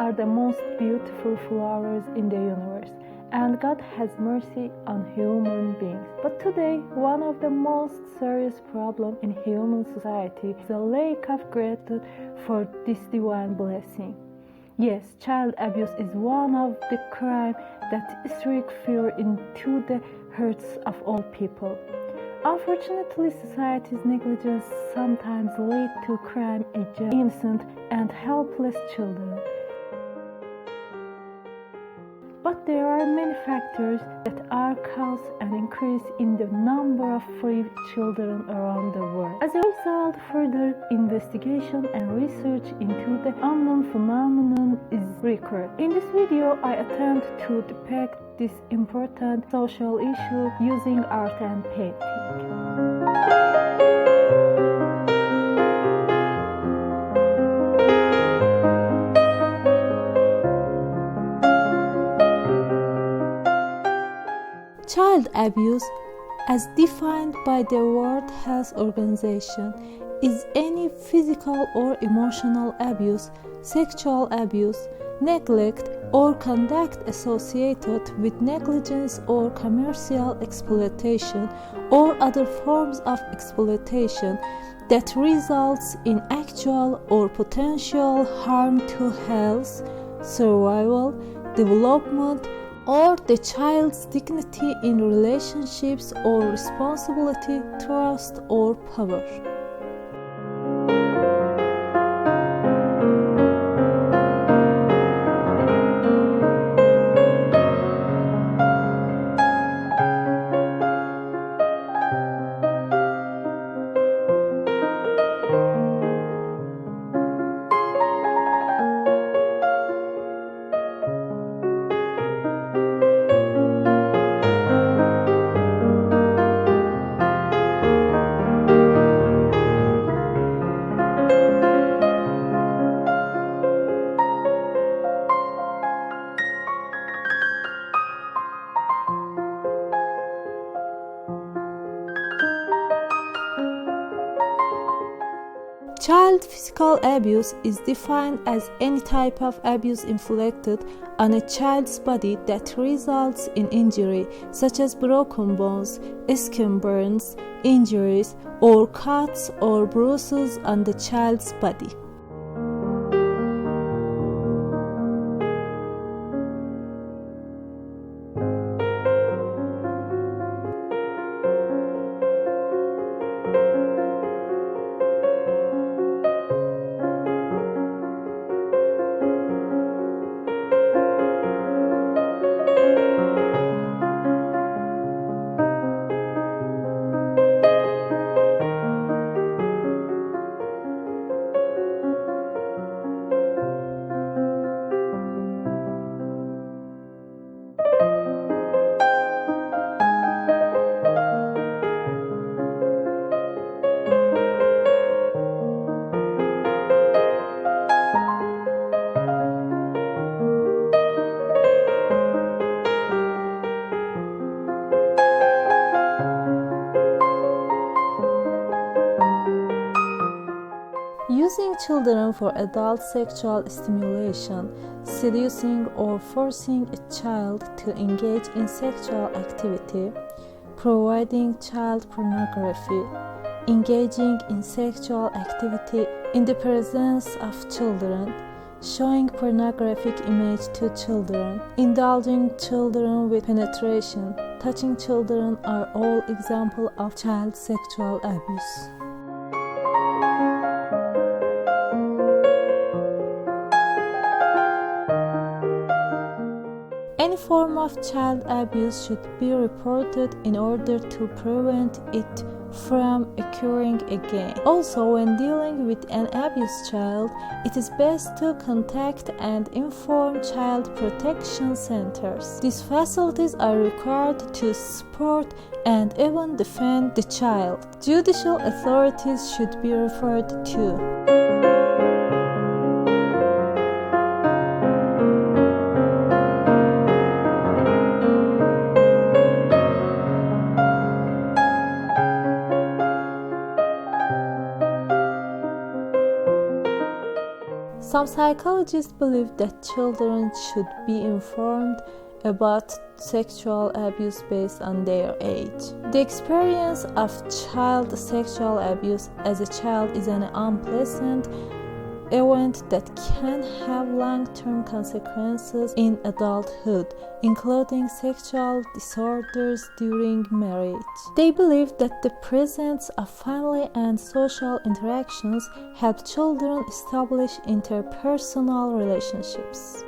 are the most beautiful flowers in the universe, and God has mercy on human beings. But today, one of the most serious problems in human society is the lack of gratitude for this divine blessing. Yes, child abuse is one of the crimes that strike fear into the hearts of all people. Unfortunately, society's negligence sometimes leads to crime against innocent and helpless children. But there are many factors that are cause an increase in the number of free children around the world. As a result, further investigation and research into the unknown phenomenon is required. In this video, I attempt to depict this important social issue using art and painting. Child abuse, as defined by the World Health Organization, is any physical or emotional abuse, sexual abuse, neglect, or conduct associated with negligence or commercial exploitation or other forms of exploitation that results in actual or potential harm to health, survival, development, or the child's dignity in relationships or responsibility, trust, or power. Child physical abuse is defined as any type of abuse inflicted on a child's body that results in injury, such as broken bones, skin burns, injuries, or cuts or bruises on the child's body. Using children for adult sexual stimulation, seducing or forcing a child to engage in sexual activity, providing child pornography, engaging in sexual activity in the presence of children, showing pornographic image to children, indulging children with penetration, touching children are all examples of child sexual abuse. Any form of child abuse should be reported in order to prevent it from occurring again. Also, when dealing with an abused child, it is best to contact and inform child protection centers. These facilities are required to support and even defend the child. Judicial authorities should be referred to. Some psychologists believe that children should be informed about sexual abuse based on their age. The experience of child sexual abuse as a child is an unpleasant event that can have long-term consequences in adulthood, including sexual disorders during marriage. They believe that the presence of family and social interactions help children establish interpersonal relationships.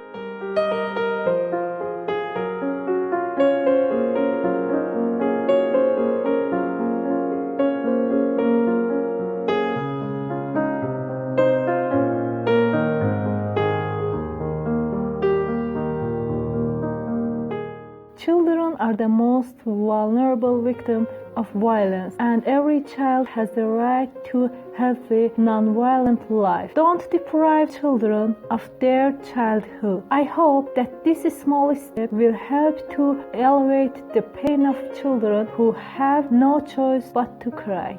Children are the most vulnerable victim of violence, and every child has the right to a healthy, non-violent life. Don't deprive children of their childhood. I hope that this small step will help to elevate the pain of children who have no choice but to cry.